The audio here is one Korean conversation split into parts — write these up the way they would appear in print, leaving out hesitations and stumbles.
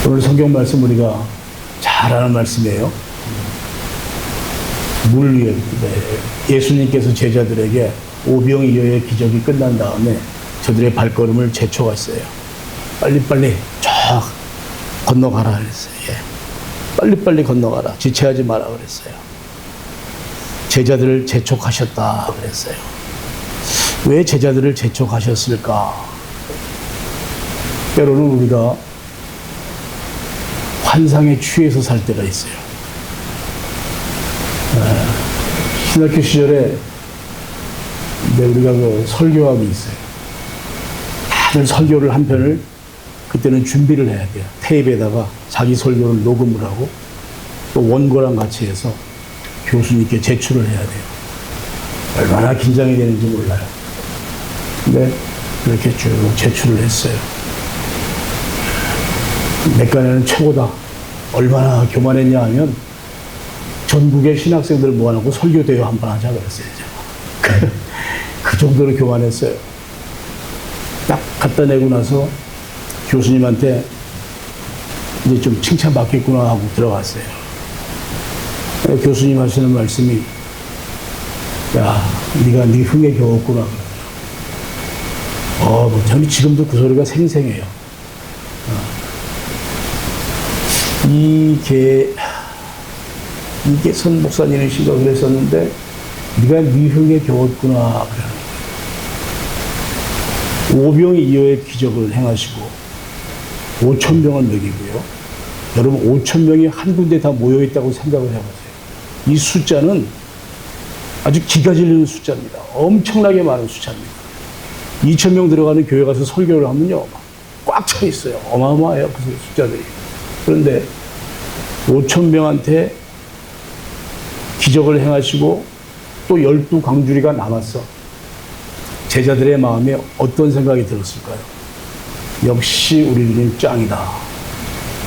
오늘 성경 말씀 우리가 잘 아는 말씀이에요. 물 위에 예수님께서 제자들에게 오병이어의 기적이 끝난 다음에 저들의 발걸음을 재촉했어요. 빨리빨리 쫙 건너가라 그랬어요. 예. 빨리빨리 건너가라. 지체하지 마라 그랬어요. 제자들을 재촉하셨다 그랬어요. 왜 제자들을 재촉하셨을까? 때로는 우리가 환상에 취해서 살 때가 있어요. 신학교 시절에 우리가 그 설교학이 있어요. 다들 설교를 한 편을 그때는 준비를 해야 돼요. 테이프에다가 자기 설교를 녹음을 하고 또 원고랑 같이 해서 교수님께 제출을 해야 돼요. 얼마나 긴장이 되는지 몰라요. 근데 그렇게 쭉 제출을 했어요. 내 깐에는 최고다. 얼마나 교만했냐 하면 전국의 신학생들 모아놓고 설교대회 한번 하자 그랬어요. 그 정도로 교만했어요. 딱 갖다 내고 나서 교수님한테 이제 좀 칭찬받겠구나 하고 들어갔어요. 교수님 하시는 말씀이, 야, 네가 네 흥에 겨웠구나. 저는 지금도 그 소리가 생생해요. 이계선 목사님의 시가 그랬었는데, 네가 네 흥에 겨웠구나. 오병이어의 기적을 행하시고 5,000명을 먹이고요. 여러분 5,000명이 한 군데 다 모여있다고 생각을 해보세요. 이 숫자는 아주 기가 질리는 숫자입니다. 엄청나게 많은 숫자입니다. 2,000명 들어가는 교회 가서 설교를 하면요, 꽉 차 있어요. 어마어마해요, 그 숫자들이. 그런데 5,000명한테 기적을 행하시고 또 12광주리가 남았어. 제자들의 마음에 어떤 생각이 들었을까요? 역시 우리 주님 짱이다.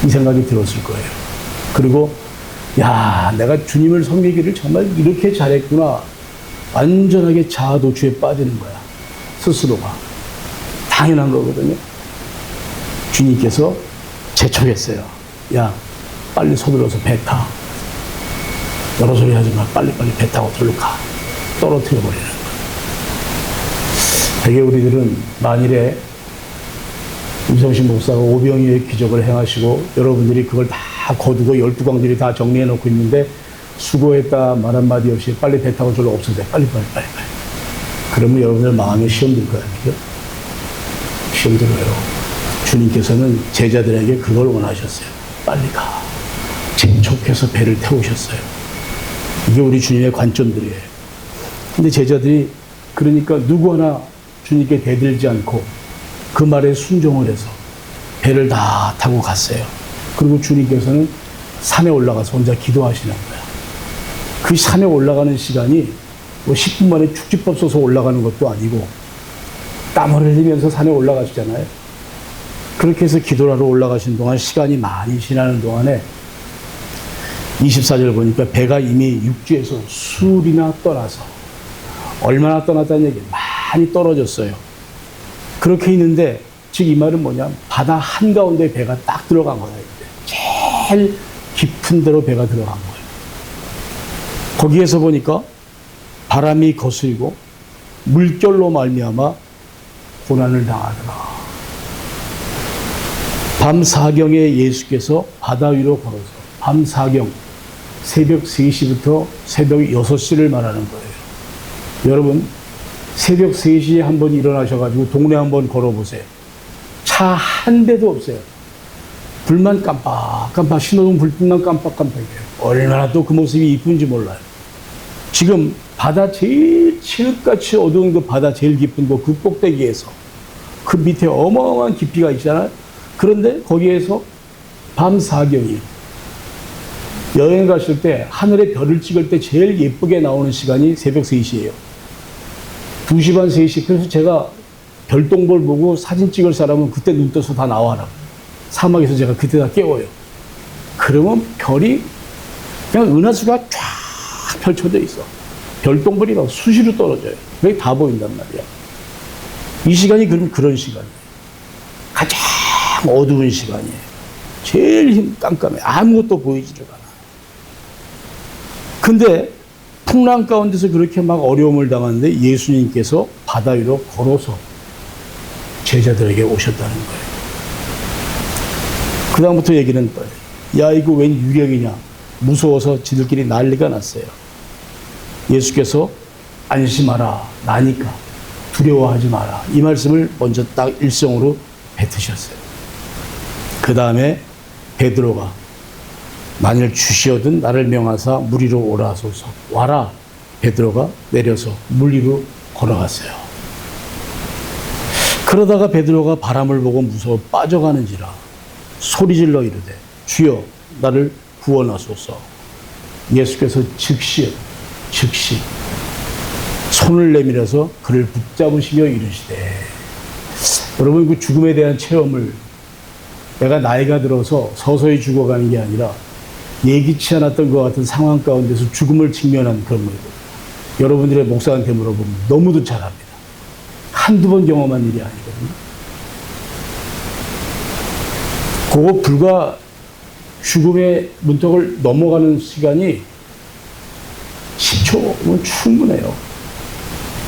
이 생각이 들었을 거예요. 그리고 야, 내가 주님을 섬기기를 정말 이렇게 잘했구나. 완전하게 자아도취에 빠지는 거야. 스스로가. 당연한 거거든요. 주님께서 재촉했어요. 야, 빨리 서둘러서 배 타. 여러 소리 하지 마. 빨리빨리 배 타고 들로 가. 떨어뜨려 버리는 거야. 되게 우리들은 만일에 임성신 목사가 오병이어의 기적을 행하시고 여러분들이 그걸 다 거두고 12광들이 다 정리해 놓고 있는데 수고했다 말 한마디 없이 빨리 배 타고 저로 없으세요. 빨리. 그러면 여러분들 마음에 시험 들 거예요. 그죠? 시험 들어요. 주님께서는 제자들에게 그걸 원하셨어요. 빨리 가. 재촉해서 배를 태우셨어요. 이게 우리 주님의 관점들이에요. 근데 제자들이 그러니까 누구 하나 주님께 대들지 않고 그 말에 순종을 해서 배를 다 타고 갔어요. 그리고 주님께서는 산에 올라가서 혼자 기도하시는 거야. 그 산에 올라가는 시간이 뭐 10분 만에 축지법 써서 올라가는 것도 아니고 땀을 흘리면서 산에 올라가시잖아요. 그렇게 해서 기도를 하러 올라가신 동안 시간이 많이 지나는 동안에 24절 보니까 배가 이미 육지에서 수리나 떠나서 얼마나 떠났다는 얘기예요. 많이 떨어졌어요. 그렇게 있는데 즉 이 말은 뭐냐, 바다 한가운데 배가 딱 들어간 거예요. 제일 깊은 데로 배가 들어간 거예요. 거기에서 보니까 바람이 거스리고 물결로 말미암아 고난을 당하더라. 밤 사경에 예수께서 바다 위로 걸어서, 밤 사경, 새벽 3시부터 새벽 6시를 말하는 거예요. 여러분 새벽 3시에 한번 일어나셔가지고 동네 한번 걸어보세요. 차 한 대도 없어요. 불만 깜빡깜빡, 신호등 불빛만 깜빡깜빡해요. 얼마나 또 그 모습이 이쁜지 몰라요. 지금 바다 제일 칠흑같이 어두운 그 바다 제일 깊은 그 꼭대기에서 그 밑에 어마어마한 깊이가 있잖아요. 그런데 거기에서 밤 사경이에요. 여행 가실 때 하늘에 별을 찍을 때 제일 예쁘게 나오는 시간이 새벽 3시예요. 2시 반, 3시. 그래서 제가 별똥별 보고 사진 찍을 사람은 그때 눈 떠서 다 나와라. 사막에서 제가 그때 다 깨워요. 그러면 별이 그냥 은하수가 쫙 펼쳐져 있어. 별똥별이 막 수시로 떨어져요. 그게 다 보인단 말이야. 이 시간이 그럼 그런 시간이에요. 가장 어두운 시간이에요. 제일 깜깜해. 아무것도 보이지를 않아. 근데 풍랑 가운데서 그렇게 막 어려움을 당하는데 예수님께서 바다 위로 걸어서 제자들에게 오셨다는 거예요. 그 다음부터 얘기는 또, 야, 이거 웬 유령이냐. 무서워서 지들끼리 난리가 났어요. 예수께서 안심하라. 나니까. 두려워하지 마라. 이 말씀을 먼저 딱 일성으로 뱉으셨어요. 그 다음에 베드로가 만일 주시어든 나를 명하사 물 위로 오라 하소서. 와라. 베드로가 내려서 물 위로 걸어갔어요. 그러다가 베드로가 바람을 보고 무서워 빠져가는지라 소리질러 이르되 주여 나를 구원하소서. 예수께서 즉시 손을 내밀어서 그를 붙잡으시며 이르시되. 여러분, 그 죽음에 대한 체험을 내가 나이가 들어서 서서히 죽어가는 게 아니라 예기치 않았던 것 같은 상황 가운데서 죽음을 직면한 그런 거예요. 여러분들의 목사한테 물어보면 너무도 잘 압니다. 한두 번 경험한 일이 아니거든요. 그거 불과 죽음의 문턱을 넘어가는 시간이 10초면 충분해요.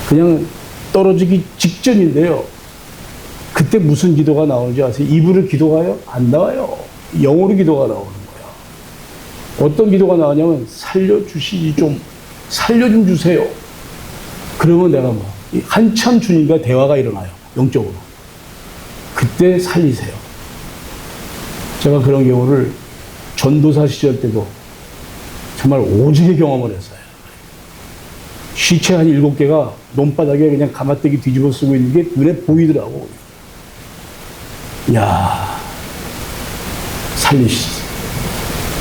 그냥 떨어지기 직전인데요. 그때 무슨 기도가 나오는지 아세요? 입으로 기도가요? 안 나와요. 영어로 기도가 나오는 거예요. 어떤 기도가 나오냐면 살려주시지 좀, 살려 좀 주세요. 그러면 내가 뭐 한참 주님과 대화가 일어나요. 영적으로. 그때 살리세요. 제가 그런 경우를 전도사 시절 때도 정말 오지게 경험을 했어요. 시체 한 7개가 논바닥에 그냥 가마떼기 뒤집어 쓰고 있는 게 눈에 보이더라고. 이야, 살리시지.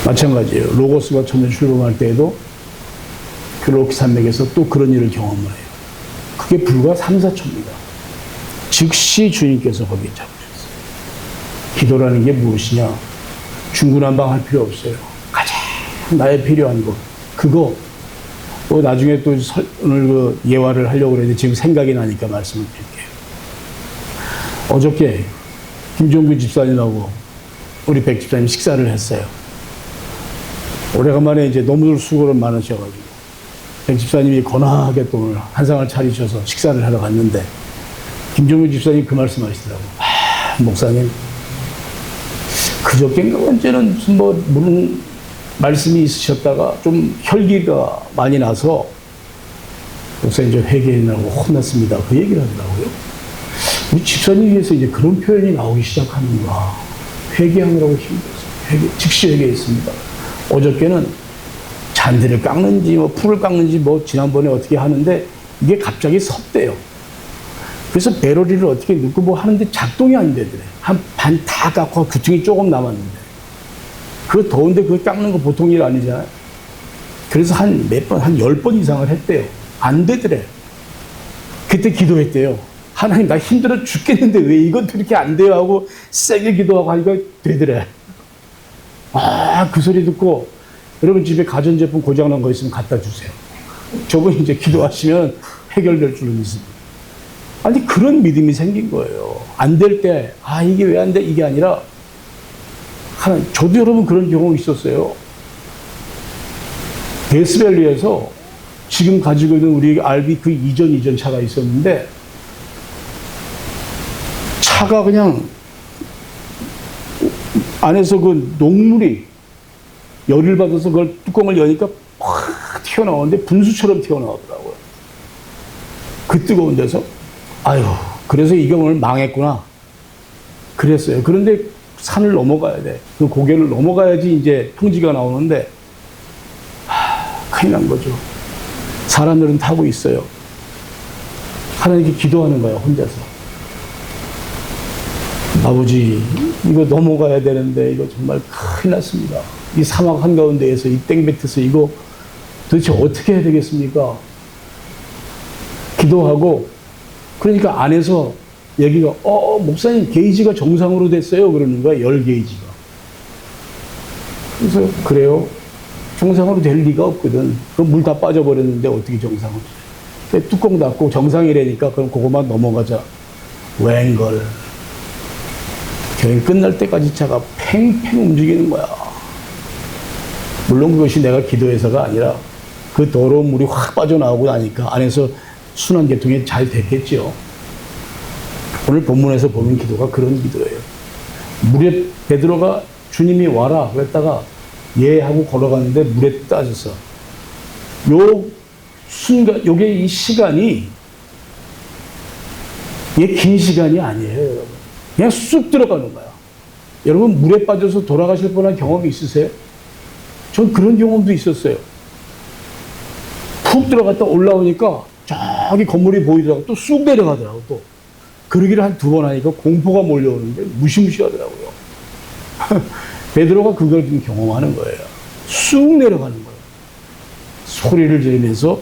마찬가지예요. 로고스가 처음에 출범할 때에도 그 로키 산맥에서 또 그런 일을 경험을 해요. 그게 불과 3, 4초입니다. 즉시 주님께서 거기에 잡으셨어요. 기도라는 게 무엇이냐? 중구난방할 필요 없어요. 가장 나의 필요한 것. 그거 또 나중에 또 오늘 그 예화를 하려고 그랬는데 지금 생각이 나니까 말씀을 드릴게요. 어저께 김종규 집사님하고 우리 백 집사님 식사를 했어요. 오래간만에 이제 너무 수고를 많으셔가지고 백 집사님이 거나하게 또 오늘 한상을 차리셔서 식사를 하러 갔는데 김종규 집사님 그 말씀 하시더라고요. 목사님, 그저께인가 언제는 무슨 무슨 말씀이 있으셨다가 좀 혈기가 많이 나서 목사님 저 회개하라고 혼났습니다. 그 얘기를 하더라고요. 우리 집사님 위해서 이제 그런 표현이 나오기 시작하는구나. 회개하느라고 힘들었어요. 즉시 회개했습니다. 어저께는 잔디를 깎는지 풀을 깎는지 지난번에 어떻게 하는데 이게 갑자기 섰대요. 그래서 배럴리를 어떻게 넣고 하는데 작동이 안 되더래. 한 반 다 깎고 구퉁이 조금 남았는데. 그거 더운데 그거 깎는 거 보통 일 아니잖아요. 그래서 한 10번 이상을 했대요. 안 되더래. 그때 기도했대요. 하나님, 나 힘들어 죽겠는데 왜 이것도 이렇게 안 돼요? 하고 세게 기도하고 하니까 되더래. 그 소리 듣고 여러분 집에 가전제품 고장난 거 있으면 갖다 주세요. 저분이 이제 기도하시면 해결될 줄은 믿습니다. 아니, 그런 믿음이 생긴 거예요. 안 될 때, 이게 왜 안 돼? 이게 아니라, 저도 여러분 그런 경험이 있었어요. 데스밸리에서 지금 가지고 있는 우리 RB 그 이전 차가 있었는데, 차가 그냥 안에서 그 녹물이 열을 받아서 그걸 뚜껑을 여니까 확 튀어나오는데 분수처럼 튀어나오더라고요. 그 뜨거운 데서. 그래서 이 경우를 망했구나. 그랬어요. 그런데 산을 넘어가야 돼. 그 고개를 넘어가야지 이제 평지가 나오는데, 큰일 난 거죠. 사람들은 타고 있어요. 하나님께 기도하는 거예요, 혼자서. 아버지, 이거 넘어가야 되는데, 이거 정말 큰일 났습니다. 이 사막 한가운데에서 이 땡볕에서 이거 도대체 어떻게 해야 되겠습니까? 기도하고, 그러니까 안에서 얘기가, 목사님 게이지가 정상으로 됐어요. 그러는 거야, 열 게이지가. 그래서, 그래요. 정상으로 될 리가 없거든. 그럼 물 다 빠져버렸는데 어떻게 정상으로 돼? 뚜껑 닫고 정상이라니까 그럼 그것만 넘어가자. 웬걸. 겨울 끝날 때까지 차가 팽팽 움직이는 거야. 물론 그것이 내가 기도해서가 아니라 그 더러운 물이 확 빠져나오고 나니까 안에서 순환계통이 잘 됐겠죠. 오늘 본문에서 보는 기도가 그런 기도예요. 물에 베드로가 주님이 와라 그랬다가 예 하고 걸어갔는데 물에 빠졌어. 요 순간, 요게 이 시간이 이게 긴 시간이 아니에요, 여러분. 그냥 쑥 들어가는 거야. 여러분 물에 빠져서 돌아가실 뻔한 경험이 있으세요? 전 그런 경험도 있었어요. 푹 들어갔다 올라오니까 저기 건물이 보이더라고. 또 쑥 내려가더라고. 또 그러기를 한 2번 하니까 공포가 몰려오는데 무시무시하더라고요. 베드로가 그걸 좀 경험하는 거예요. 쑥 내려가는 거예요. 소리를 지르면서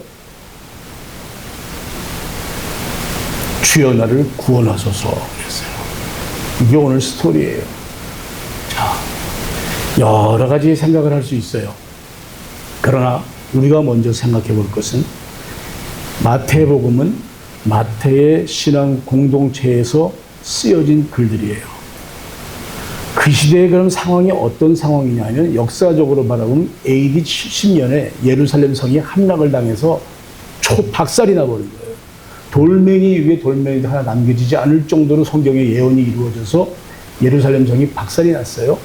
주여 나를 구원하소서 그랬어요. 이게 오늘 스토리예요. 자, 여러 가지 생각을 할 수 있어요. 그러나 우리가 먼저 생각해 볼 것은 마태복음은 마태의 신앙 공동체에서 쓰여진 글들이에요. 그 시대의 그런 상황이 어떤 상황이냐면 역사적으로 바라보면 AD 70년에 예루살렘 성이 함락을 당해서 초박살이 나버린 거예요. 돌멩이 위에 돌멩이도 하나 남겨지지 않을 정도로 성경의 예언이 이루어져서 예루살렘 성이 박살이 났어요.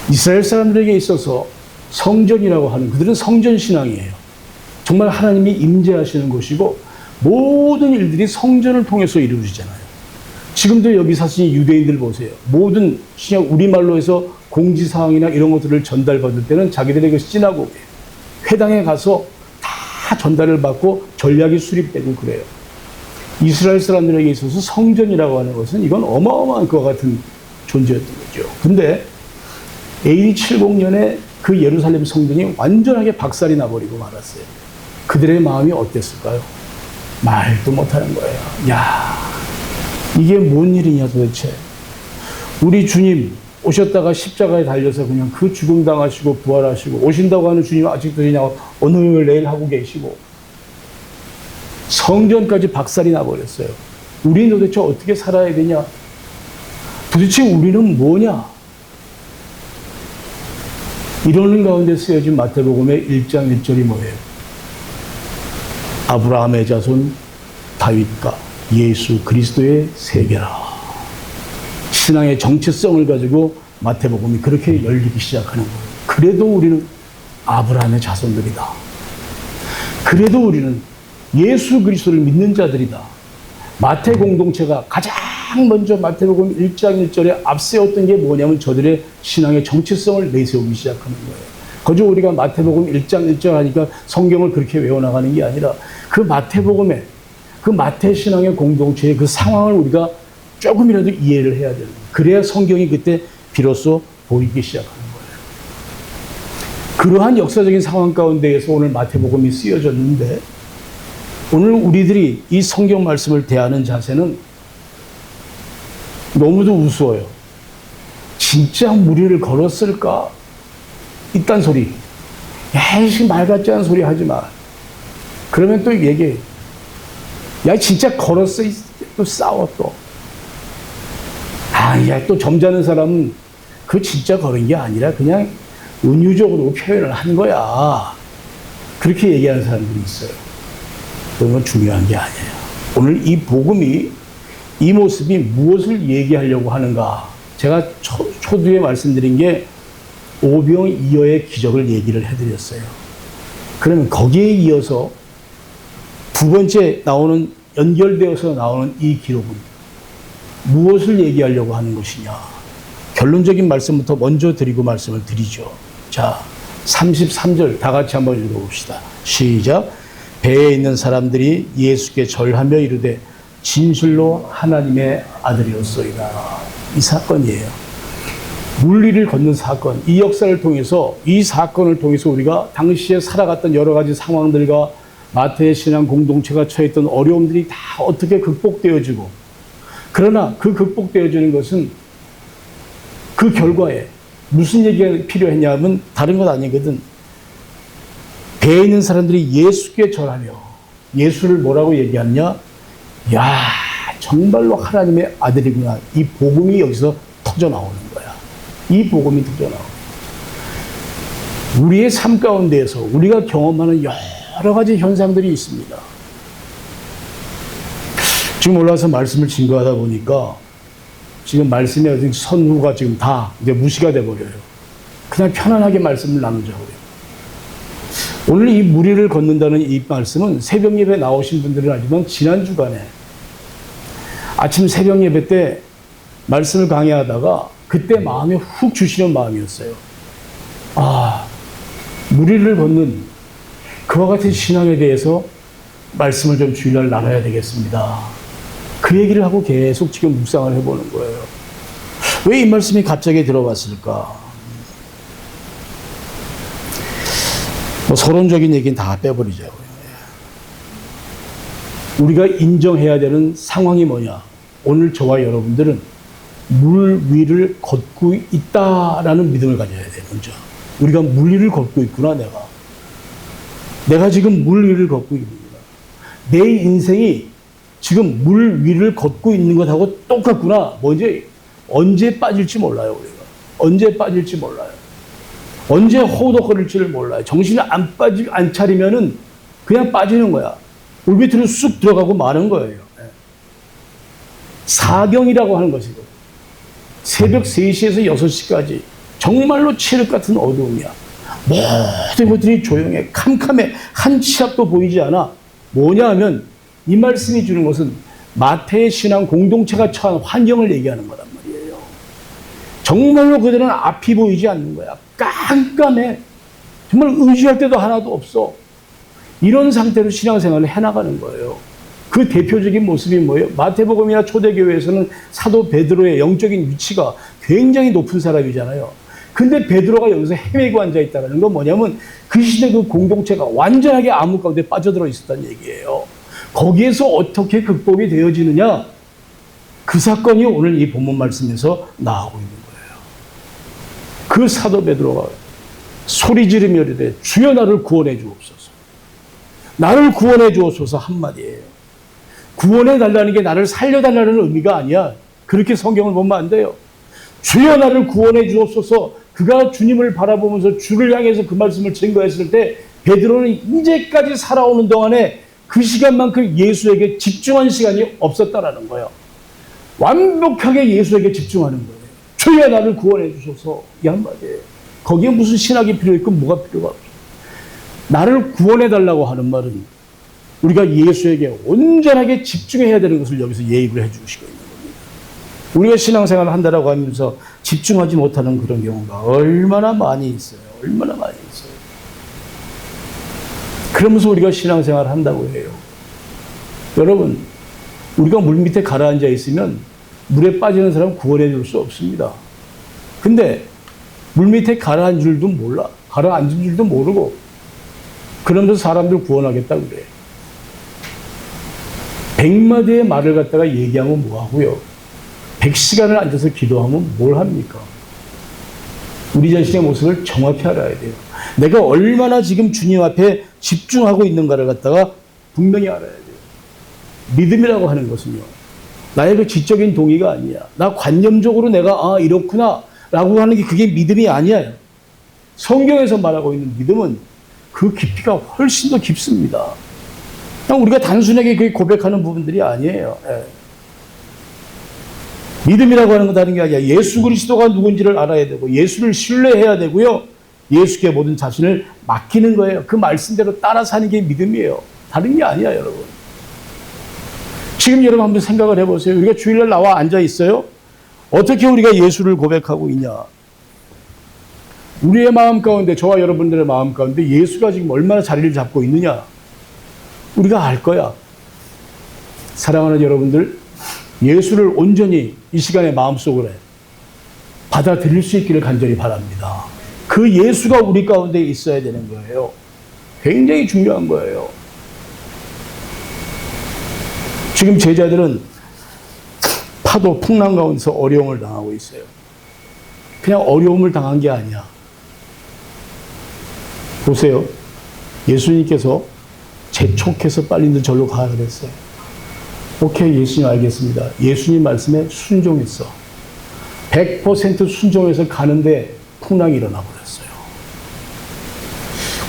이스라엘 사람들에게 있어서 성전이라고 하는 그들은 성전신앙이에요. 정말 하나님이 임재하시는 곳이고 모든 일들이 성전을 통해서 이루어지잖아요. 지금도 여기 사신 유대인들 보세요. 모든 그냥 우리말로 해서 공지사항이나 이런 것들을 전달받을 때는 자기들의 그 시나고그에 회당에 가서 다 전달을 받고 전략이 수립되고 그래요. 이스라엘 사람들에게 있어서 성전이라고 하는 것은 이건 어마어마한 그와 같은 존재였던 거죠. 근데 AD 70년에 그 예루살렘 성전이 완전하게 박살이 나버리고 말았어요. 그들의 마음이 어땠을까요? 말도 못하는 거예요. 야, 이게 뭔 일이냐 도대체. 우리 주님 오셨다가 십자가에 달려서 그냥 그 죽음 당하시고 부활하시고 오신다고 하는 주님 아직도 그냥 오늘 내일 하고 계시고 성전까지 박살이 나버렸어요. 우리는 도대체 어떻게 살아야 되냐? 도대체 우리는 뭐냐? 이러는 가운데 쓰여진 마태복음의 1장 1절이 뭐예요? 아브라함의 자손 다윗과 예수 그리스도의 세계라. 신앙의 정체성을 가지고 마태복음이 그렇게 열리기 시작하는 거예요. 그래도 우리는 아브라함의 자손들이다. 그래도 우리는 예수 그리스도를 믿는 자들이다. 마태 공동체가 가장 먼저 마태복음 1장 1절에 앞세웠던 게 뭐냐면 저들의 신앙의 정체성을 내세우기 시작하는 거예요. 거저 우리가 마태복음 1장 1절 하니까 성경을 그렇게 외워나가는 게 아니라 그 마태복음에 그 마태 신앙의 공동체의 그 상황을 우리가 조금이라도 이해를 해야 되는 거예요. 그래야 성경이 그때 비로소 보이기 시작하는 거예요. 그러한 역사적인 상황 가운데에서 오늘 마태복음이 쓰여졌는데 오늘 우리들이 이 성경 말씀을 대하는 자세는 너무도 우스워요. 진짜 무리를 걸었을까? 이딴 소리. 에이씨, 말 같지 않은 소리 하지 마. 그러면 또 얘기해. 야, 진짜 걸었어. 또 싸워 또. 아, 야, 또 점잖은 사람은 그 진짜 걸은 게 아니라 그냥 은유적으로 표현을 한 거야. 그렇게 얘기하는 사람들이 있어요. 그런 건 중요한 게 아니에요. 오늘 이 복음이 이 모습이 무엇을 얘기하려고 하는가? 제가 초두에 말씀드린 게 오병이어의 기적을 얘기를 해드렸어요. 그러면 거기에 이어서 두 번째 나오는 연결되어서 나오는 이 기록은 무엇을 얘기하려고 하는 것이냐? 결론적인 말씀부터 먼저 드리고 말씀을 드리죠. 자, 33절 다 같이 한번 읽어봅시다. 시작. 배에 있는 사람들이 예수께 절하며 이르되 진실로 하나님의 아들이었소이다. 이 사건이에요. 물리를 걷는 사건. 이 역사를 통해서 이 사건을 통해서 우리가 당시에 살아갔던 여러 가지 상황들과 마태의 신앙 공동체가 처했던 어려움들이 다 어떻게 극복되어지고 그러나 그 극복되어지는 것은 그 결과에 무슨 얘기가 필요했냐면 다른 것 아니거든. 배에 있는 사람들이 예수께 절하며 예수를 뭐라고 얘기하느냐? 야, 정말로 하나님의 아들이구나. 이 복음이 여기서 터져 나오는 거야. 이 복음이 드러나고 우리의 삶 가운데에서 우리가 경험하는 여러 가지 현상들이 있습니다. 지금 올라와서 말씀을 증거하다 보니까 지금 말씀의 선후가 지금 다 이제 무시가 돼버려요. 그냥 편안하게 말씀을 나누자고요. 오늘 이 무리를 걷는다는 이 말씀은 새벽 예배 나오신 분들은 알지만 지난 주간에 아침 새벽 예배 때 말씀을 강의하다가 그때 마음에 훅 주시는 마음이었어요. 아, 무리를 걷는 그와 같은 신앙에 대해서 말씀을 좀 주일날 나눠야 되겠습니다. 그 얘기를 하고 계속 지금 묵상을 해보는 거예요. 왜 이 말씀이 갑자기 들어왔을까? 뭐 서론적인 얘기는 다 빼버리자고요. 우리가 인정해야 되는 상황이 뭐냐? 오늘 저와 여러분들은 물 위를 걷고 있다라는 믿음을 가져야 돼요. 먼저 우리가 물 위를 걷고 있구나. 내가 지금 물 위를 걷고 있는 거야. 내 인생이 지금 물 위를 걷고 있는 것하고 똑같구나. 언제 빠질지 몰라요. 우리가 언제 빠질지 몰라요. 언제 호덕거릴지를 몰라요. 정신을 안 차리면은 그냥 빠지는 거야. 물 밑으로 쑥 들어가고 마는 거예요. 사경이라고 하는 것이고 새벽 3시에서 6시까지 정말로 칠흑 같은 어두움이야. 모든 것들이 조용해. 캄캄해. 한 치 앞도 보이지 않아. 뭐냐 하면 이 말씀이 주는 것은 마태의 신앙 공동체가 처한 환경을 얘기하는 거란 말이에요. 정말로 그들은 앞이 보이지 않는 거야. 깜깜해. 정말 의지할 데도 하나도 없어. 이런 상태로 신앙생활을 해나가는 거예요. 그 대표적인 모습이 뭐예요? 마태복음이나 초대교회에서는 사도 베드로의 영적인 위치가 굉장히 높은 사람이잖아요. 근데 베드로가 여기서 헤매고 앉아있다는 건 뭐냐면 그 시대 그 공동체가 완전하게 암흑 가운데 빠져들어 있었다는 얘기예요. 거기에서 어떻게 극복이 되어지느냐? 그 사건이 오늘 이 본문 말씀에서 나오고 있는 거예요. 그 사도 베드로가 소리 지르며 이르되 주여 나를 구원해 주옵소서. 나를 구원해 주옵소서 한마디예요. 구원해 달라는 게 나를 살려달라는 의미가 아니야. 그렇게 성경을 보면 안 돼요. 주여 나를 구원해 주옵소서. 그가 주님을 바라보면서 주를 향해서 그 말씀을 증거했을 때 베드로는 이제까지 살아오는 동안에 그 시간만큼 예수에게 집중한 시간이 없었다라는 거예요. 완벽하게 예수에게 집중하는 거예요. 주여 나를 구원해 주소서. 이 한마디예요. 거기에 무슨 신학이 필요 있고 뭐가 필요가 없어. 나를 구원해 달라고 하는 말은 우리가 예수에게 온전하게 집중해야 되는 것을 여기서 예입을 해주시고 있는 겁니다. 우리가 신앙생활을 한다라고 하면서 집중하지 못하는 그런 경우가 얼마나 많이 있어요. 얼마나 많이 있어요. 그러면서 우리가 신앙생활을 한다고 해요. 여러분, 우리가 물 밑에 가라앉아 있으면 물에 빠지는 사람 구원해 줄 수 없습니다. 근데 물 밑에 가라앉은 줄도 몰라. 가라앉은 줄도 모르고 그러면서 사람들 구원하겠다고 그래. 100마디의 말을 갖다가 얘기하면 뭐하고요? 100시간을 앉아서 기도하면 뭘 합니까? 우리 자신의 모습을 정확히 알아야 돼요. 내가 얼마나 지금 주님 앞에 집중하고 있는가를 갖다가 분명히 알아야 돼요. 믿음이라고 하는 것은요, 나의 그 지적인 동의가 아니야. 나 관념적으로 내가 이렇구나 라고 하는 게 그게 믿음이 아니에요. 성경에서 말하고 있는 믿음은 그 깊이가 훨씬 더 깊습니다. 그냥 우리가 단순하게 그게 고백하는 부분들이 아니에요. 믿음이라고 하는 건 다른 게 아니라 예수 그리스도가 누군지를 알아야 되고 예수를 신뢰해야 되고요. 예수께 모든 자신을 맡기는 거예요. 그 말씀대로 따라 사는 게 믿음이에요. 다른 게 아니야, 여러분. 지금 여러분 한번 생각을 해보세요. 우리가 주일날 나와 앉아 있어요. 어떻게 우리가 예수를 고백하고 있냐? 우리의 마음 가운데, 저와 여러분들의 마음 가운데 예수가 지금 얼마나 자리를 잡고 있느냐? 우리가 알 거야. 사랑하는 여러분들, 예수를 온전히 이 시간에 마음속으로 받아들일 수 있기를 간절히 바랍니다. 그 예수가 우리 가운데 있어야 되는 거예요. 굉장히 중요한 거예요. 지금 제자들은 파도 풍랑 가운데서 어려움을 당하고 있어요. 그냥 어려움을 당한 게 아니야. 보세요. 예수님께서 재촉해서 빨리 절로 가라 그랬어요. 오케이, 예수님 알겠습니다. 예수님 말씀에 순종했어. 100% 순종해서 가는데 풍랑이 일어나 버렸어요.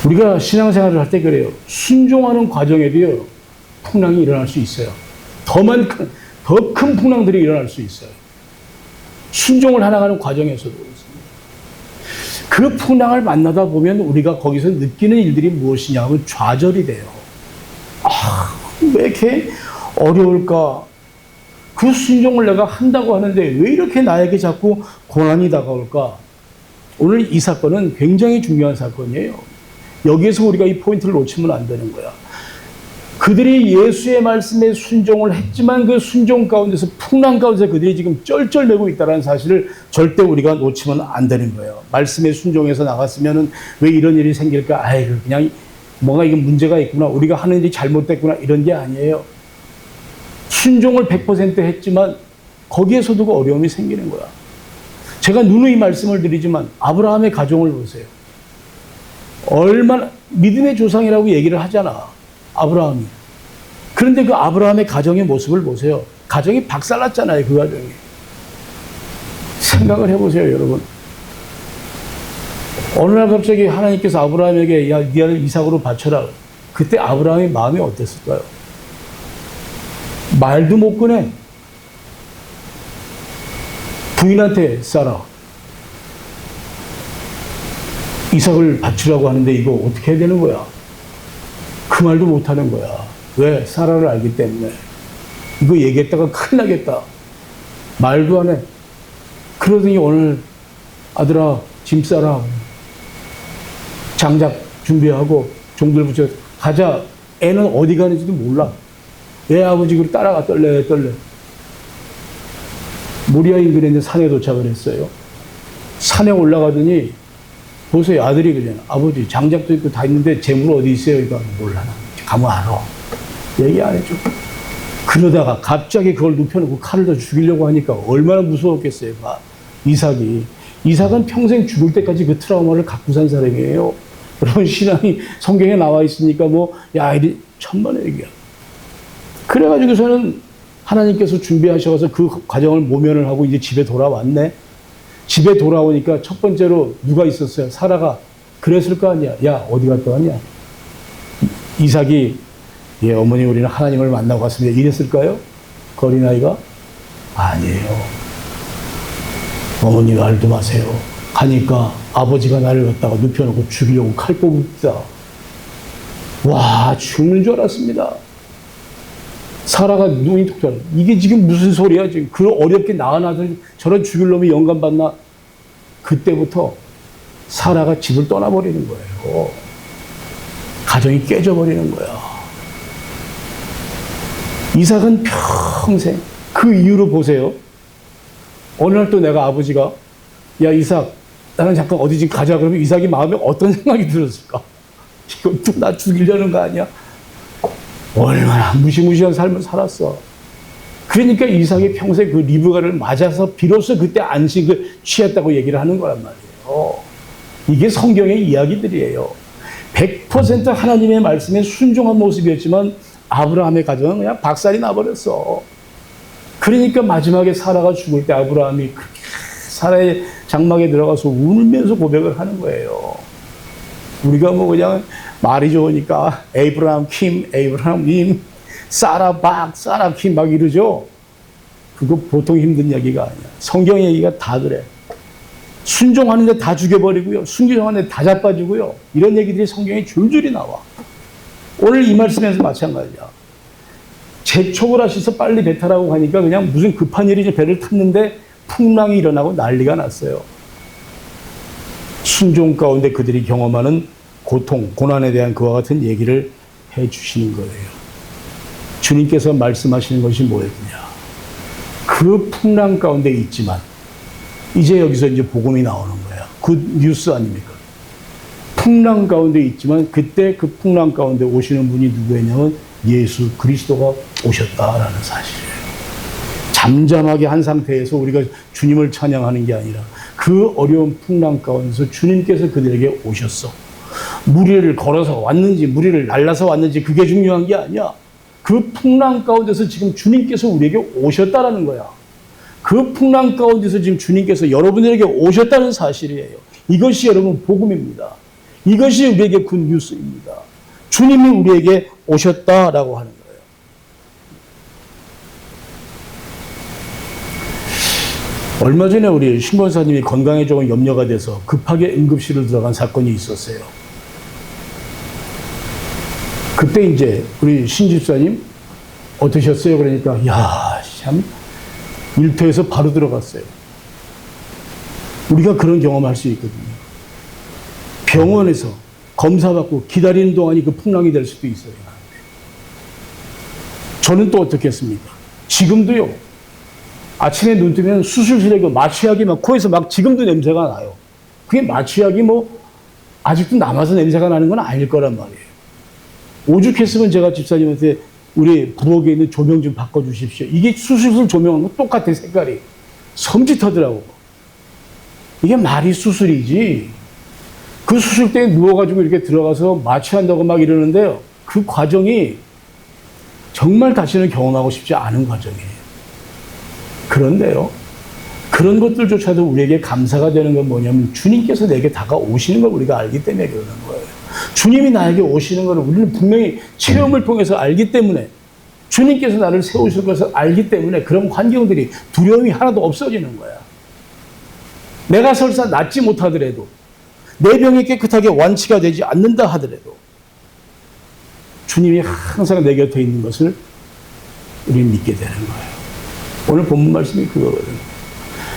우리가 신앙생활을 할 때 그래요. 순종하는 과정에도요, 풍랑이 일어날 수 있어요. 더 큰 풍랑들이 일어날 수 있어요. 순종을 하나가는 과정에서도 그렇습니다. 그 풍랑을 만나다 보면 우리가 거기서 느끼는 일들이 무엇이냐 하면 좌절이 돼요. 왜 이렇게 어려울까? 그 순종을 내가 한다고 하는데 왜 이렇게 나에게 자꾸 고난이 다가올까? 오늘 이 사건은 굉장히 중요한 사건이에요. 여기에서 우리가 이 포인트를 놓치면 안 되는 거야. 그들이 예수의 말씀에 순종을 했지만 그 순종 가운데서 풍랑 가운데서 그들이 지금 쩔쩔매고 있다는 사실을 절대 우리가 놓치면 안 되는 거예요. 말씀에 순종해서 나갔으면은 왜 이런 일이 생길까? 아이고, 그냥 뭔가 이게 문제가 있구나. 우리가 하는 일이 잘못됐구나. 이런 게 아니에요. 순종을 100% 했지만 거기에서도 그 어려움이 생기는 거야. 제가 누누이 말씀을 드리지만 아브라함의 가정을 보세요. 얼마나 믿음의 조상이라고 얘기를 하잖아. 아브라함이. 그런데 그 아브라함의 가정의 모습을 보세요. 가정이 박살났잖아요. 그 가정이. 생각을 해보세요, 여러분. 어느 날 갑자기 하나님께서 아브라함에게 야, 네 아들 이삭으로 바쳐라. 그때 아브라함의 마음이 어땠을까요? 말도 못 꺼내. 부인한테 싸라. 이삭을 바치라고 하는데 이거 어떻게 해야 되는 거야? 그 말도 못 하는 거야. 왜? 사라를 알기 때문에. 이거 얘기했다가 큰일 나겠다. 말도 안 해. 그러더니 오늘 아들아 짐 싸라. 장작 준비하고 종들 붙여 가자. 애는 어디 가는지도 몰라. 애 아버지 그 따라가 떨래. 모리아 인근에 있는 산에 도착을 했어요. 산에 올라가더니 보세요. 아들이 그러잖아. 아버지 장작도 있고 다 있는데 재물 어디 있어요? 이거 몰라. 가면 알아. 얘기 안 해줘. 그러다가 갑자기 그걸 눕혀놓고 칼을 더 죽이려고 하니까 얼마나 무서웠겠어요. 이삭은 평생 죽을 때까지 그 트라우마를 갖고 산 사람이에요. 여러분 신앙이 성경에 나와 있으니까 이리 천만의 얘기야. 그래가지고서는 하나님께서 준비하셔서 그 과정을 모면을 하고 이제 집에 돌아왔네. 집에 돌아오니까 첫 번째로 누가 있었어요? 사라가. 그랬을 거 아니야. 야, 어디 갔다 왔냐? 이삭이, 예, 어머니 우리는 하나님을 만나고 왔습니다. 이랬을까요? 그 어린아이가? 아니에요. 어머니 말도 마세요. 가니까 아버지가 나를 갖다가 눕혀놓고 죽이려고 칼 뽑고 있다. 와, 죽는 줄 알았습니다. 사라가 눈이 톡 떠요. 이게 지금 무슨 소리야? 지금 그 어렵게 낳아놔서 저런 죽일 놈이 영감받나? 그때부터 사라가 집을 떠나버리는 거예요. 가정이 깨져버리는 거야. 이삭은 평생 그 이유로 보세요. 어느 날 또 내가 아버지가 야 이삭 나는 잠깐 어디 좀 가자 그러면 이삭이 마음에 어떤 생각이 들었을까? 이건 또 나 죽이려는 거 아니야? 얼마나 무시무시한 삶을 살았어. 그러니까 이삭이 평생 그 리브가를 맞아서 비로소 그때 안식을 취했다고 얘기를 하는 거란 말이에요. 이게 성경의 이야기들이에요. 100% 하나님의 말씀에 순종한 모습이었지만 아브라함의 가정은 그냥 박살이 나버렸어. 그러니까 마지막에 사라가 죽을 때 아브라함이 사라의 장막에 들어가서 울면서 고백을 하는 거예요. 우리가 그냥 말이 좋으니까 에이브라함 킴, 에이브라함 임, 사라 박, 사라 킴 막 이러죠. 그거 보통 힘든 얘기가 아니야. 성경 얘기가 다 그래. 순종하는데 다 죽여버리고요. 순종하는데 다 자빠지고요. 이런 얘기들이 성경에 줄줄이 나와. 오늘 이 말씀에서 마찬가지야. 재촉을 하셔서 빨리 배 타라고 하니까 그냥 무슨 급한 일이 배를 탔는데 풍랑이 일어나고 난리가 났어요. 순종 가운데 그들이 경험하는 고통, 고난에 대한 그와 같은 얘기를 해 주시는 거예요. 주님께서 말씀하시는 것이 뭐였냐? 그 풍랑 가운데 있지만 이제 여기서 이제 복음이 나오는 거야. 굿 뉴스 아닙니까? 풍랑 가운데 있지만 그때 그 풍랑 가운데 오시는 분이 누구였냐면 예수 그리스도가 오셨다라는 사실이에요. 잠잠하게 한 상태에서 우리가 주님을 찬양하는 게 아니라 그 어려운 풍랑 가운데서 주님께서 그들에게 오셨어. 무리를 걸어서 왔는지 무리를 날라서 왔는지 그게 중요한 게 아니야. 그 풍랑 가운데서 지금 주님께서 우리에게 오셨다라는 거야. 그 풍랑 가운데서 지금 주님께서 여러분들에게 오셨다는 사실이에요. 이것이 여러분 복음입니다. 이것이 우리에게 굿뉴스입니다. 주님이 우리에게 오셨다라고 하는 거예요. 얼마 전에 우리 신권사님이 건강에 조금 염려가 돼서 급하게 응급실을 들어간 사건이 있었어요. 그때 이제 우리 신집사님 어떠셨어요? 그러니까 야, 참 일터에서 바로 들어갔어요. 우리가 그런 경험할 수 있거든요. 병원에서 검사받고 기다리는 동안이 그 풍랑이 될 수도 있어요. 저는 또 어떻게 했습니까? 지금도요. 아침에 눈 뜨면 수술실에 그 마취약이 막 코에서 막 지금도 냄새가 나요. 그게 마취약이 뭐 아직도 남아서 냄새가 나는 건 아닐 거란 말이에요. 오죽했으면 제가 집사님한테 우리 부엌에 있는 조명 좀 바꿔주십시오. 이게 수술실 조명하고 똑같아, 색깔이. 섬찟하더라고. 이게 말이 수술이지. 그 수술대에 누워가지고 이렇게 들어가서 마취한다고 막 이러는데요. 그 과정이 정말 다시는 경험하고 싶지 않은 과정이에요. 그런데요. 그런 것들조차도 우리에게 감사가 되는 건 뭐냐면 주님께서 내게 다가오시는 걸 우리가 알기 때문에 그러는 거예요. 주님이 나에게 오시는 걸 우리는 분명히 체험을 통해서 알기 때문에 주님께서 나를 세우실 것을 알기 때문에 그런 환경들이 두려움이 하나도 없어지는 거야. 내가 설사 낫지 못하더라도 내 병이 깨끗하게 완치가 되지 않는다 하더라도 주님이 항상 내 곁에 있는 것을 우리는 믿게 되는 거예요. 오늘 본문 말씀이 그거거든요.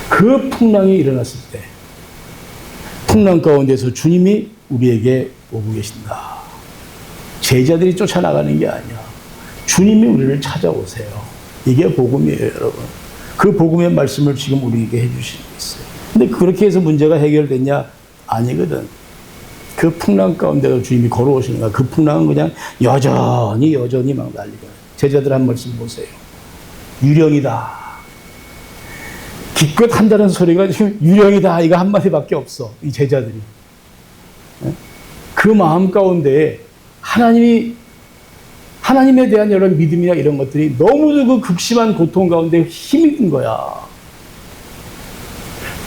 그 풍랑이 일어났을 때 풍랑 가운데서 주님이 우리에게 오고 계신다. 제자들이 쫓아나가는 게 아니야. 주님이 우리를 찾아오세요. 이게 복음이에요, 여러분. 그 복음의 말씀을 지금 우리에게 해주시고 있어요. 근데 그렇게 해서 문제가 해결됐냐? 아니거든. 그 풍랑 가운데서 주님이 걸어오시는 거야. 그 풍랑은 그냥 여전히 막 날리고. 제자들 한 말씀 보세요. 유령이다. 기껏 한다는 소리가 지금 유령이다. 이거 한마디밖에 없어. 이 제자들이. 그 마음 가운데 하나님에 대한 여러 믿음이나 이런 것들이 너무도 그 극심한 고통 가운데 힘이 든 거야.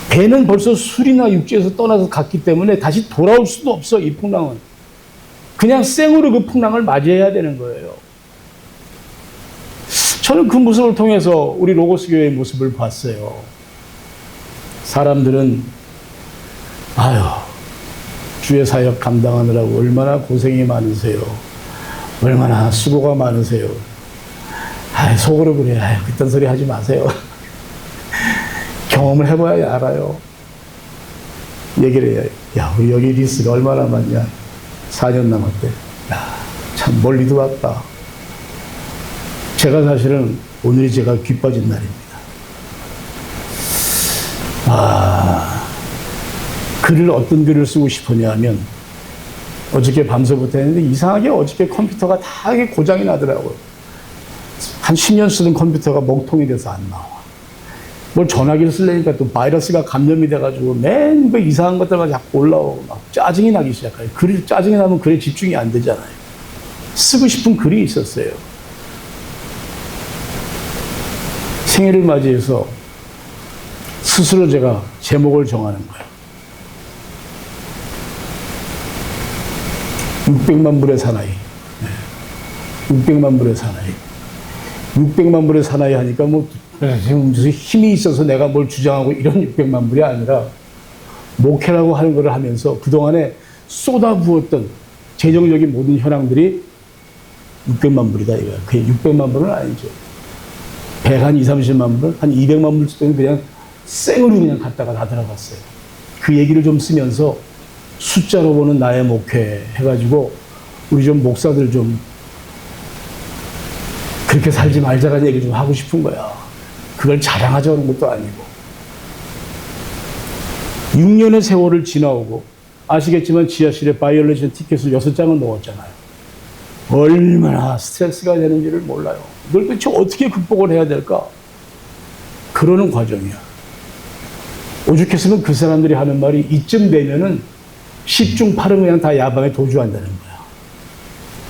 배는 벌써 술이나 육지에서 떠나서 갔기 때문에 다시 돌아올 수도 없어, 이 풍랑은. 그냥 생으로 그 풍랑을 맞이해야 되는 거예요. 저는 그 모습을 통해서 우리 로고스 교회의 모습을 봤어요. 사람들은 주의 사역 감당하느라고 얼마나 고생이 많으세요. 얼마나 수고가 많으세요. 속으로 그래. 그딴 소리 하지 마세요. 경험을 해봐야 알아요. 얘기를 해요. 야, 우리 여기 리스가 얼마나 많냐. 4년 남았대. 야, 참 멀리도 왔다. 제가 사실은 오늘이 제가 귀 빠진 날입니다. 글을 어떤 글을 쓰고 싶었냐 하면 어저께 밤새부터 했는데 이상하게 어저께 컴퓨터가 다 고장이 나더라고요. 한 10년 쓰는 컴퓨터가 먹통이 돼서 안 나와. 뭘 전화기를 쓰려니까 또 바이러스가 감염이 돼가지고 맨 그 이상한 것들만 자꾸 올라오고 막 짜증이 나기 시작해요. 짜증이 나면 글에 집중이 안 되잖아요. 쓰고 싶은 글이 있었어요. 생일을 맞이해서 스스로 제가 제목을 정하는 거예요. 600만 불의 사나이. 600만 불의 사나이. 600만 불의 사나이 하니까 무슨 힘이 있어서 내가 뭘 주장하고 이런 600만 불이 아니라 목회라고 하는 걸 하면서 그동안에 쏟아부었던 재정적인 모든 현황들이 600만 불이다 이거야. 그게 600만 불은 아니죠. 100 한 2, 30만 불, 한 200만 불 정도 그냥 생으로 그냥 갖다가 다 들어갔어요. 그 얘기를 좀 쓰면서 숫자로 보는 나의 목회 해가지고 우리 좀 목사들 좀 그렇게 살지 말자라는 얘기 좀 하고 싶은 거야. 그걸 자랑하자는 것도 아니고. 6년의 세월을 지나오고 아시겠지만 지하실에 바이올레이션 티켓을 6장을 넣었잖아요. 얼마나 스트레스가 되는지를 몰라요. 이걸 도대체 어떻게 극복을 해야 될까? 그러는 과정이야. 오죽했으면 그 사람들이 하는 말이 이쯤 되면은 10중 8은 그냥 다 야방에 도주한다는 거야.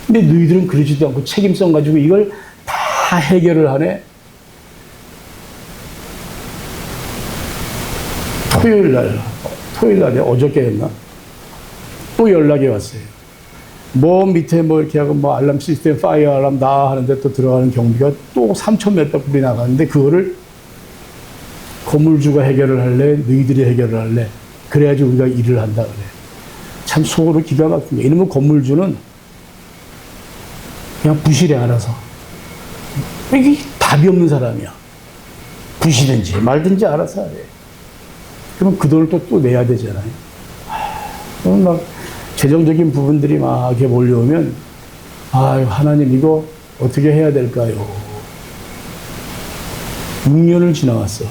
근데 너희들은 그러지도 않고 책임성 가지고 이걸 다 해결을 하네. 토요일 날에 어저께였나? 또 연락이 왔어요. 뭐 밑에 뭐 이렇게 하고 뭐 알람 시스템 파이어 알람 나 하는데 또 들어가는 경비가 또 3천 몇백 불이 나가는데 그거를 건물주가 해결을 할래? 너희들이 해결을 할래? 그래야지 우리가 일을 한다 그래. 참 속으로 기가 막힌 게. 이러면 건물주는 그냥 부실해 알아서. 이게 답이 없는 사람이야. 부실든지 말든지 알아서 하래. 그러면 그 돈을 또 내야 되잖아요. 그럼 막 재정적인 부분들이 막 이렇게 몰려오면 아유 하나님 이거 어떻게 해야 될까요? 6년을 지나왔어.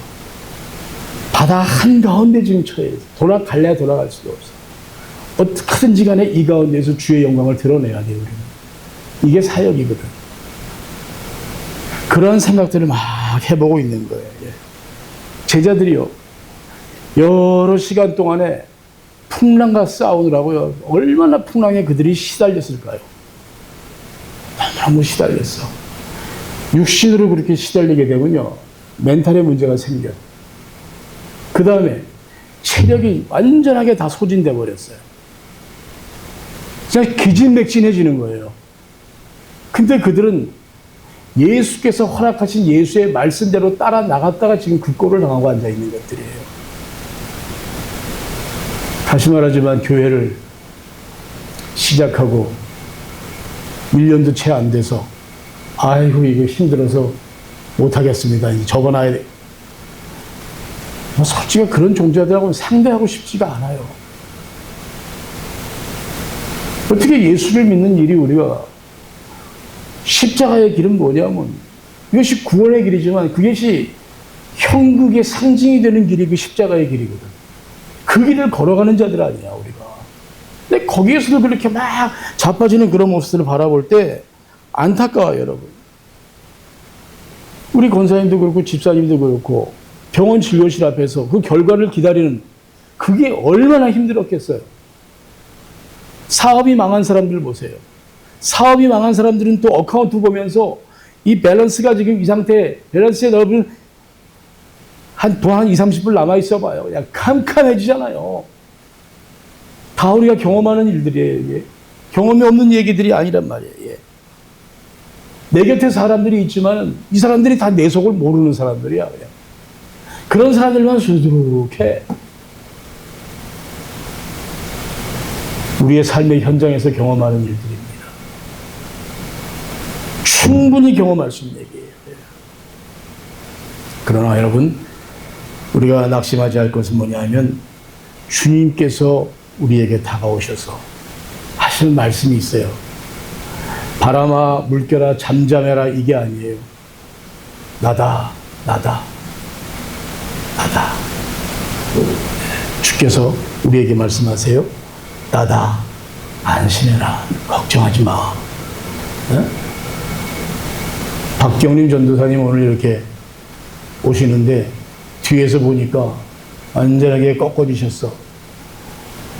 바다 한가운데 지금 처해 있어. 돌아갈래야 돌아갈 수도 없어. 어떻게든지 간에 이 가운데서 주의 영광을 드러내야 돼요. 우리는. 이게 사역이거든. 그런 생각들을 막 해보고 있는 거예요. 제자들이요. 여러 시간 동안에 풍랑과 싸우느라고요. 얼마나 풍랑에 그들이 시달렸을까요? 너무 시달렸어. 육신으로 그렇게 시달리게 되면요. 멘탈에 문제가 생겨요. 그 다음에 체력이 완전하게 다 소진돼 버렸어요. 그냥 기진맥진해지는 거예요. 근데 그들은 예수께서 허락하신 예수의 말씀대로 따라 나갔다가 지금 그 꼴을 당하고 앉아 있는 것들이에요. 다시 말하지만 교회를 시작하고 1년도 채 안 돼서 아이고 이거 힘들어서 못하겠습니다. 이제 접어놔야 돼. 솔직히 그런 종자들하고는 상대하고 싶지가 않아요. 어떻게 예수를 믿는 일이 우리가 십자가의 길은 뭐냐면 이것이 구원의 길이지만 그것이 형국의 상징이 되는 길이 그 십자가의 길이거든. 그 길을 걸어가는 자들 아니야 우리가. 근데 거기에서도 그렇게 막 자빠지는 그런 모습들을 바라볼 때 안타까워요 여러분. 우리 권사님도 그렇고 집사님도 그렇고 병원 진료실 앞에서 그 결과를 기다리는 그게 얼마나 힘들었겠어요. 사업이 망한 사람들 보세요. 사업이 망한 사람들은 또 어카운트 보면서 이 밸런스가 지금 이 상태, 밸런스에 넣으면 한 20, 30불 남아있어 봐요. 그냥 캄캄해지잖아요. 다 우리가 경험하는 일들이에요. 이게. 경험이 없는 얘기들이 아니란 말이에요. 예. 내 곁에 사람들이 있지만 이 사람들이 다 내 속을 모르는 사람들이야. 그냥. 그런 사람들만 수두룩해. 우리의 삶의 현장에서 경험하는 일들입니다. 충분히 경험할 수 있는 얘기예요. 그러나 여러분, 우리가 낙심하지 할 것은 뭐냐면 주님께서 우리에게 다가오셔서 하시는 말씀이 있어요. 바람아 물결아 잠잠해라 이게 아니에요. 나다. 주께서 우리에게 말씀하세요. 나다. 안심해라. 걱정하지 마. 네? 박경림 전도사님 오늘 이렇게 오시는데 뒤에서 보니까 완전하게 꺾어지셨어.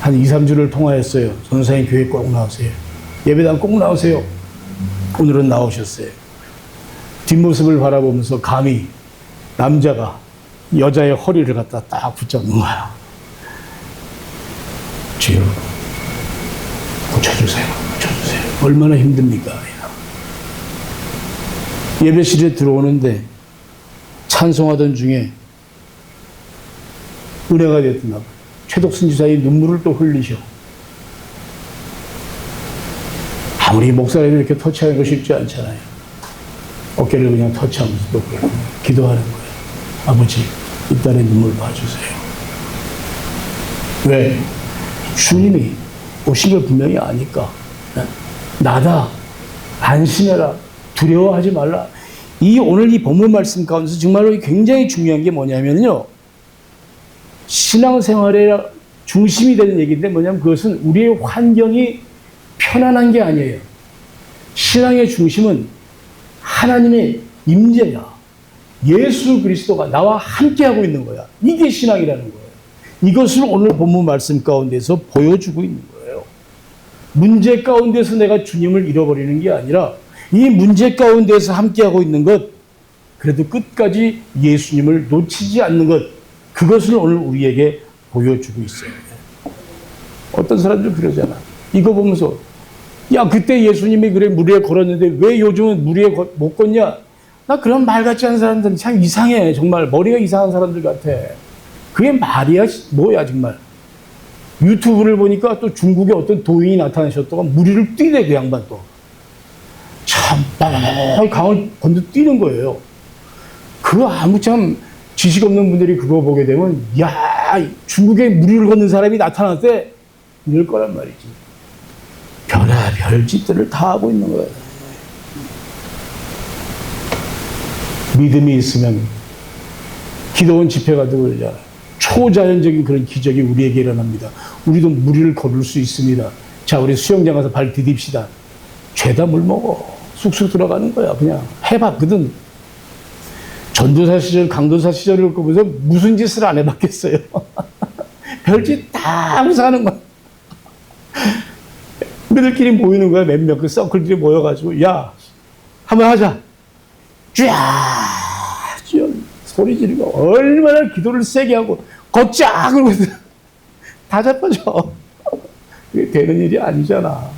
한 2, 3주를 통화했어요. 전도사님 교회 꼭 나오세요. 예배당 꼭 나오세요. 오늘은 나오셨어요. 뒷모습을 바라보면서 감히 남자가 여자의 허리를 갖다 딱 붙잡는 거야. 주여 고쳐주세요. 얼마나 힘듭니까? 예배실에 들어오는데 찬송하던 중에 은혜가 됐나 봐. 최덕순 지사의 눈물을 또 흘리셔. 아무리 목사님이 이렇게 터치하는 거 쉽지 않잖아요. 어깨를 그냥 터치하면서 또 기도하는 거예요. 아버지, 이 딸의 눈물 봐주세요. 왜? 주님이 오신 걸 분명히 아니까. 나다. 안심해라. 두려워하지 말라. 오늘 이 본문 말씀 가운데서 정말로 굉장히 중요한 게 뭐냐면요. 신앙생활의 중심이 되는 얘기인데 뭐냐면 그것은 우리의 환경이 편안한 게 아니에요. 신앙의 중심은 하나님의 임재야. 예수 그리스도가 나와 함께하고 있는 거야. 이게 신앙이라는 거예요. 이것을 오늘 본문 말씀 가운데서 보여주고 있는 거예요. 문제 가운데서 내가 주님을 잃어버리는 게 아니라 이 문제 가운데서 함께하고 있는 것, 그래도 끝까지 예수님을 놓치지 않는 것, 그것을 오늘 우리에게 보여주고 있어요. 어떤 사람들 그러잖아. 이거 보면서 야 그때 예수님이 그래 물 위에 걸었는데 왜 요즘은 물 위에 못 걷냐? 나 그런 말 같지 않은 사람들은 참 이상해. 정말 머리가 이상한 사람들 같아. 그게 말이야 뭐야 정말. 유튜브를 보니까 또 중국의 어떤 도인이 나타나셨다가 물 위를 뛰래 그 양반 또. 참 강을 건너 뛰는 거예요. 그거 아무 참 지식 없는 분들이 그거 보게 되면 야 중국에 물 위를 걷는 사람이 나타났대 이럴 거란 말이지. 별의별 짓들을 다 하고 있는 거예요. 믿음이 있으면 기도원 집회 가도 그러잖아요. 초자연적인 그런 기적이 우리에게 일어납니다. 우리도 물 위를 걸을 수 있습니다. 자, 우리 수영장 가서 발 디딥시다. 죄다 물 먹어. 쑥쑥 들어가는 거야. 그냥 해봤거든. 전도사 시절, 강도사 시절을 보면서 무슨 짓을 안 해봤겠어요. 별짓 다 하고 사는 거야. 우리들끼리 모이는 거야. 몇몇 그 서클들이 모여가지고 야 한번 하자. 쫙 소리 지르고 얼마나 기도를 세게 하고 걷자 그러고 다 자빠져. 그게 되는 일이 아니잖아.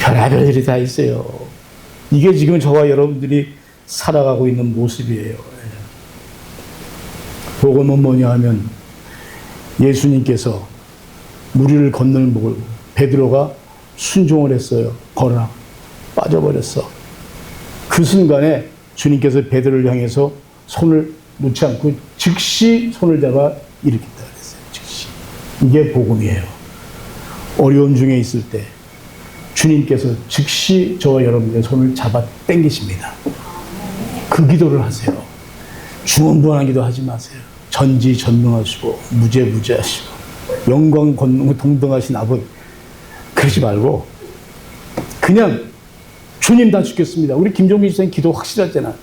별의별 일이 다 있어요. 이게 지금 저와 여러분들이 살아가고 있는 모습이에요. 복음은 뭐냐 하면 예수님께서 물 위를 건너는 목을 베드로가 순종을 했어요. 걸어라. 빠져버렸어. 그 순간에 주님께서 베드로를 향해서 손을 놓지 않고 즉시 손을 잡아 일으켰다 그랬어요. 즉시. 이게 복음이에요. 어려움 중에 있을 때 주님께서 즉시 저와 여러분의 손을 잡아 당기십니다. 그 기도를 하세요. 중언부언한 기도 하지 마세요. 전지전능하시고 무죄무죄하시고 영광 권능 동등하신 아버지 그러지 말고 그냥 주님 다 죽겠습니다. 우리 김종민 집사님 기도 확실하잖아.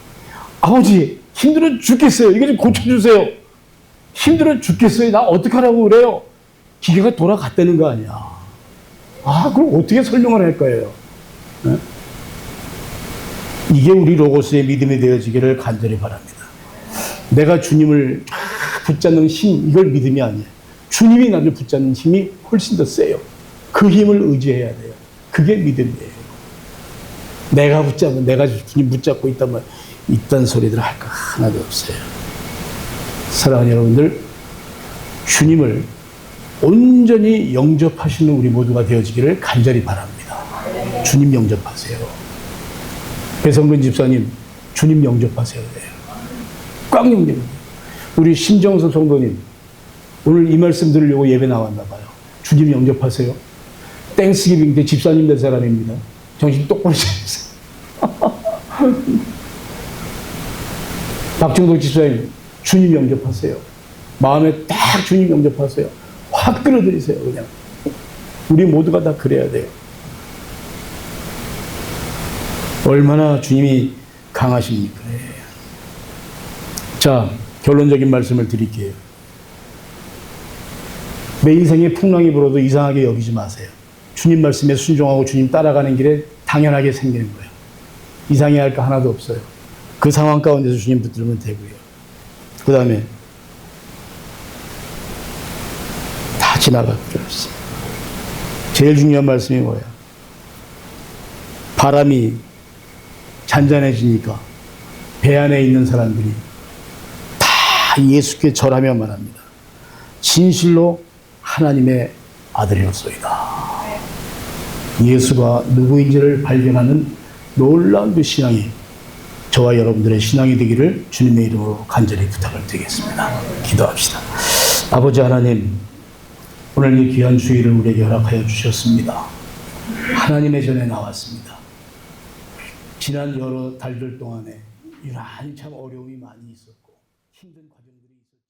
아버지 힘들어 죽겠어요. 이거 좀 고쳐주세요. 힘들어 죽겠어요. 나 어떡하라고 그래요. 기계가 돌아갔다는 거 아니야. 아 그럼 어떻게 설명을 할 거예요. 네? 이게 우리 로고스의 믿음이 되어지기를 간절히 바랍니다. 내가 주님을 붙잡는 힘 이걸 믿음이 아니에요. 주님이 나를 붙잡는 힘이 훨씬 더 세요. 그 힘을 의지해야 돼요. 그게 믿음이에요. 내가 붙잡으면 내가 주님 붙잡고 있다면 이딴 소리들 할 거 하나도 없어요. 사랑하는 여러분들 주님을 온전히 영접하시는 우리 모두가 되어지기를 간절히 바랍니다. 주님 영접하세요. 배성근 집사님 주님 영접하세요. 꽉 영접하세요. 우리 심정섭 성도님 오늘 이 말씀 들으려고 예배 나왔나 봐요. 주님 영접하세요. 땡스기빙 때 집사님 된 사람입니다. 정신 똑바로 차리세요. 박정덕 집사님 주님 영접하세요. 마음에 딱 주님 영접하세요. 확 끌어들이세요. 그냥 우리 모두가 다 그래야 돼요. 얼마나 주님이 강하십니까? 자, 결론적인 말씀을 드릴게요. 내 인생에 풍랑이 불어도 이상하게 여기지 마세요. 주님 말씀에 순종하고 주님 따라가는 길에 당연하게 생기는 거예요. 이상해 할 거 하나도 없어요. 그 상황 가운데서 주님 붙들면 되고요. 그 다음에 다 지나갈 필요 없어요. 제일 중요한 말씀이 뭐예요? 바람이 잔잔해지니까 배 안에 있는 사람들이 다 예수께 절하며 말합니다. 진실로 하나님의 아들이었소이다. 예수가 누구인지를 발견하는 놀라운 그 신앙이 저와 여러분들의 신앙이 되기를 주님의 이름으로 간절히 부탁을 드리겠습니다. 기도합시다. 아버지 하나님, 오늘 이 귀한 주일을 우리에게 허락하여 주셨습니다. 하나님의 전에 나왔습니다. 지난 여러 달들 동안에 유난히 참 어려움이 많이 있었고 힘든 과정들이 있었습니다.